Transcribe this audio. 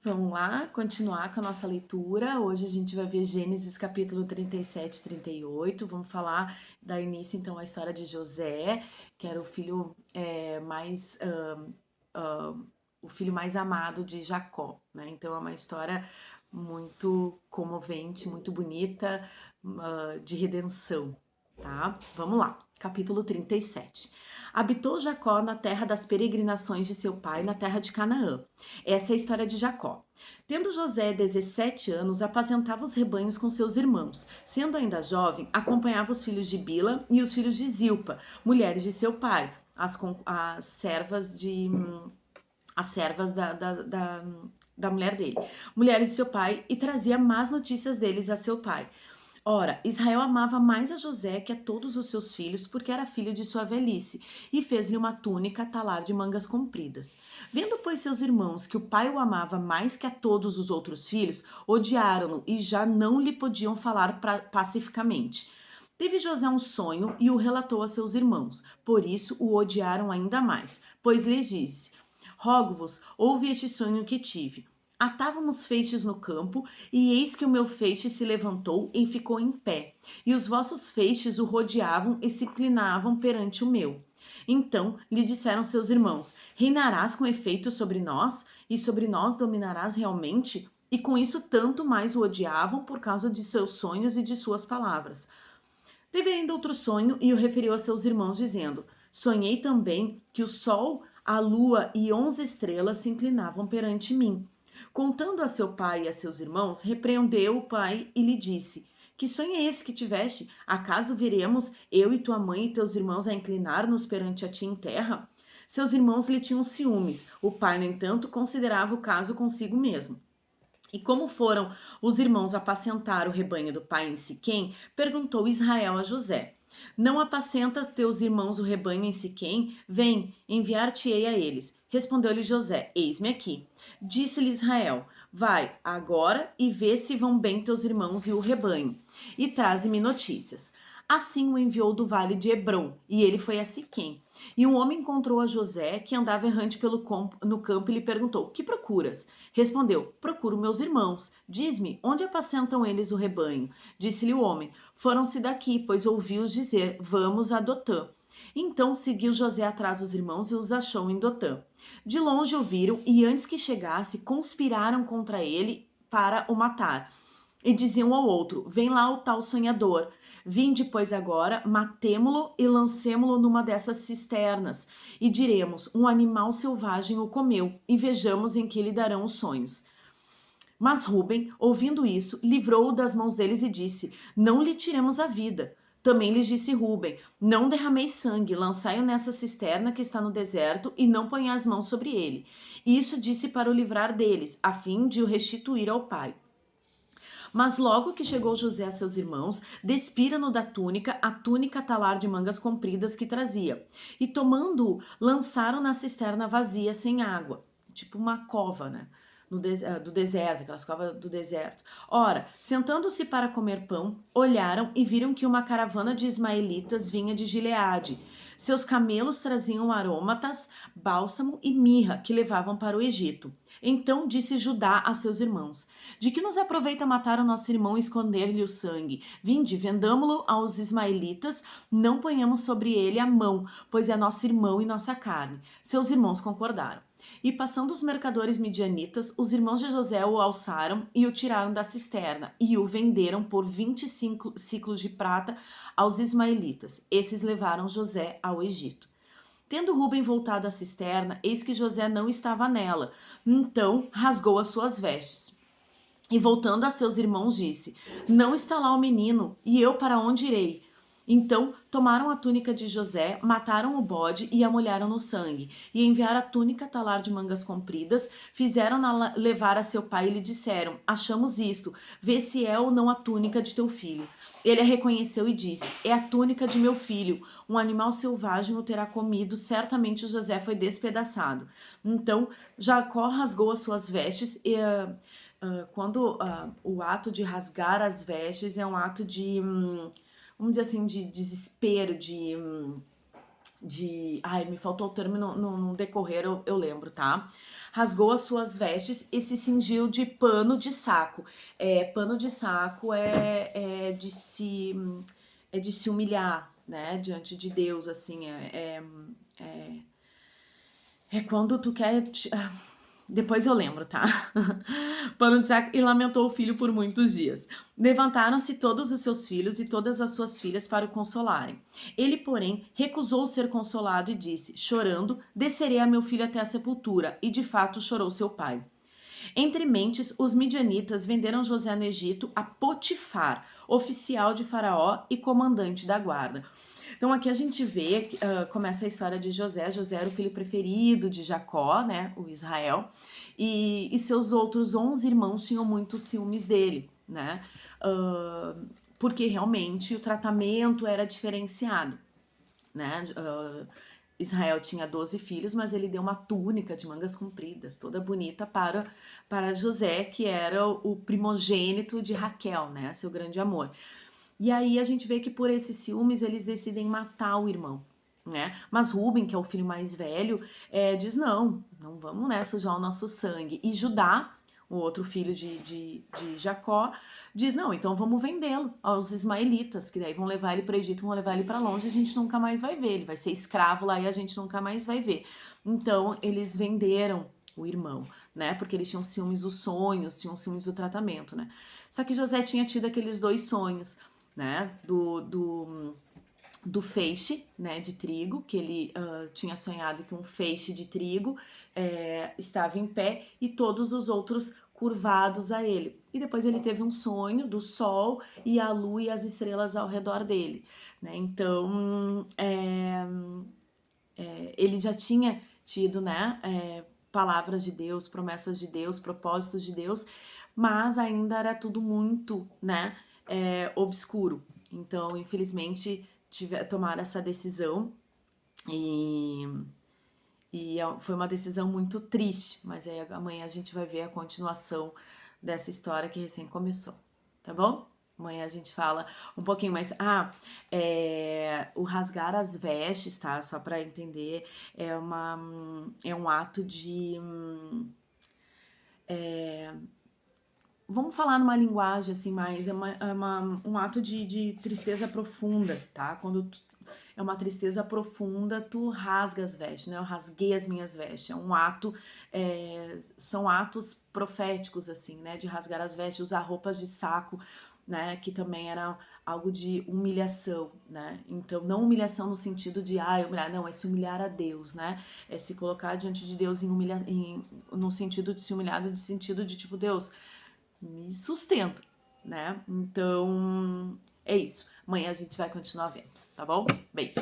Vamos lá, continuar com a nossa leitura. Hoje a gente vai ver Gênesis capítulo 37 e 38. Vamos falar, dar início então à história de José, que era o filho o filho mais amado de Jacó, né? Então é uma história muito comovente, muito bonita, de redenção, tá? Vamos lá, capítulo 37. Habitou Jacó na terra das peregrinações de seu pai, na terra de Canaã. Essa é a história de Jacó. Tendo José 17 anos, apacentava os rebanhos com seus irmãos. Sendo ainda jovem, acompanhava os filhos de Bila e os filhos de Zilpa, mulheres de seu pai, as servas de as servas da mulher dele, mulheres de seu pai, e trazia más notícias deles a seu pai. Ora, Israel amava mais a José que a todos os seus filhos, porque era filho de sua velhice, e fez-lhe uma túnica talar de mangas compridas. Vendo, pois, seus irmãos que o pai o amava mais que a todos os outros filhos, odiaram-no e já não lhe podiam falar pacificamente. Teve José um sonho e o relatou a seus irmãos, por isso o odiaram ainda mais, pois lhes disse: Rogo-vos, ouve este sonho que tive. Atávamos feixes no campo, e eis que o meu feixe se levantou e ficou em pé, e os vossos feixes o rodeavam e se inclinavam perante o meu. Então lhe disseram seus irmãos: Reinarás com efeito sobre nós, e sobre nós dominarás realmente? E com isso tanto mais o odiavam por causa de seus sonhos e de suas palavras. Teve ainda outro sonho e o referiu a seus irmãos, dizendo: Sonhei também que o sol, a lua e 11 estrelas se inclinavam perante mim. Contando a seu pai e a seus irmãos, repreendeu o pai e lhe disse: Que sonho é esse que tiveste? Acaso viremos, eu e tua mãe e teus irmãos, a inclinar-nos perante a ti em terra? Seus irmãos lhe tinham ciúmes. O pai, no entanto, considerava o caso consigo mesmo. E como foram os irmãos apacentar o rebanho do pai em Siquém, perguntou Israel a José: Não apacenta teus irmãos o rebanho em Siquém? Vem, enviar-te-ei a eles. Respondeu-lhe José: Eis-me aqui. Disse-lhe Israel: Vai agora e vê se vão bem teus irmãos e o rebanho, e traze-me notícias. Assim o enviou do vale de Hebrom, e ele foi a Siquém. E um homem encontrou a José, que andava errante no campo, e lhe perguntou: Que procuras? Respondeu: Procuro meus irmãos. Diz-me, onde apacentam eles o rebanho? Disse-lhe o homem: Foram-se daqui, pois ouvi-os dizer: Vamos a Dotã. Então seguiu José atrás dos irmãos e os achou em Dotã. De longe o viram e, antes que chegasse, conspiraram contra ele para o matar. E diziam ao outro: Vem lá o tal sonhador. Vinde, pois, agora, matemo-lo e lancemo-lo numa dessas cisternas. E diremos: Um animal selvagem o comeu, e vejamos em que lhe darão os sonhos. Mas Ruben, ouvindo isso, livrou-o das mãos deles e disse: Não lhe tiremos a vida. Também lhes disse Ruben: Não derrameis sangue, lançai-o nessa cisterna que está no deserto e não ponhais as mãos sobre ele. Isso disse para o livrar deles, a fim de o restituir ao pai. Mas logo que chegou José a seus irmãos, despiram-no da túnica, a túnica talar de mangas compridas que trazia. E tomando-o, lançaram na cisterna vazia, sem água. Tipo uma cova, né? Do deserto, aquelas covas do deserto. Ora, sentando-se para comer pão, olharam e viram que uma caravana de ismaelitas vinha de Gileade. Seus camelos traziam aromatas, bálsamo e mirra que levavam para o Egito. Então disse Judá a seus irmãos: De que nos aproveita matar o nosso irmão e esconder-lhe o sangue? Vinde, vendamo-lo aos ismaelitas, não ponhamos sobre ele a mão, pois é nosso irmão e nossa carne. Seus irmãos concordaram. E passando os mercadores midianitas, os irmãos de José o alçaram e o tiraram da cisterna, e o venderam por 25 ciclos de prata aos ismaelitas. Esses levaram José ao Egito. Tendo Ruben voltado à cisterna, eis que José não estava nela. Então rasgou as suas vestes. E voltando a seus irmãos, disse: Não está lá o menino, e eu para onde irei? Então tomaram a túnica de José, mataram o bode e a molharam no sangue, e enviaram a túnica talar de mangas compridas, fizeram-na levar a seu pai e lhe disseram: Achamos isto, vê se é ou não a túnica de teu filho. Ele a reconheceu e disse: É a túnica de meu filho. Um animal selvagem o terá comido, certamente José foi despedaçado. Então Jacó rasgou as suas vestes e quando o ato de rasgar as vestes é um ato de, vamos dizer assim, de desespero, Ai, me faltou o termo no decorrer, eu lembro, tá? Rasgou as suas vestes e se cingiu de pano de saco. Pano de saco é de se humilhar, né? Diante de Deus, assim, é quando tu quer. Depois eu lembro, tá? Pano de saco e lamentou o filho por muitos dias. Levantaram-se todos os seus filhos e todas as suas filhas para o consolarem. Ele, porém, recusou ser consolado e disse: chorando, descerei a meu filho até a sepultura. E de fato chorou seu pai. Entre mentes, os midianitas venderam José no Egito a Potifar, oficial de Faraó e comandante da guarda. Então aqui a gente vê, começa a história de José. José era o filho preferido de Jacó, né, o Israel, e seus outros 11 irmãos tinham muitos ciúmes dele, né, porque realmente o tratamento era diferenciado, né, Israel tinha 12 filhos, mas ele deu uma túnica de mangas compridas, toda bonita, para José, que era o primogênito de Raquel, né, seu grande amor. E aí a gente vê que por esses ciúmes eles decidem matar o irmão, né? Mas Rubem, que é o filho mais velho, diz: não vamos, né, sujar o nosso sangue. E Judá, o outro filho de Jacó, diz: não, então vamos vendê-lo aos ismaelitas, que daí vão levar ele para o Egito, vão levar ele para longe, a gente nunca mais vai ver, ele vai ser escravo lá e a gente nunca mais vai ver. Então eles venderam o irmão, né? Porque eles tinham ciúmes dos sonhos, tinham ciúmes do tratamento, né? Só que José tinha tido aqueles 2 sonhos, né? Do feixe, né, de trigo, que ele tinha sonhado que um feixe de trigo estava em pé e todos os outros curvados a ele. E depois ele teve um sonho do sol e a lua e as estrelas ao redor dele, né? Então ele já tinha tido, né, palavras de Deus, promessas de Deus, propósitos de Deus, mas ainda era tudo muito, né, obscuro. Então, infelizmente, tomaram essa decisão e foi uma decisão muito triste, mas aí amanhã a gente vai ver a continuação dessa história que recém começou, tá bom? Amanhã a gente fala um pouquinho mais. O rasgar as vestes, tá? Só para entender, é um ato de. Vamos falar numa linguagem assim mais. Um ato de tristeza profunda, tá? Quando é uma tristeza profunda, tu rasga as vestes, né? Eu rasguei as minhas vestes. É um ato. São atos proféticos, assim, né? De rasgar as vestes, usar roupas de saco, né, que também era algo de humilhação, né? Então, não humilhação no sentido de humilhar, não, é se humilhar a Deus, né? É se colocar diante de Deus no sentido de se humilhar, no sentido de tipo, Deus, me sustenta, né? Então, é isso. Amanhã a gente vai continuar vendo, tá bom? Beijo.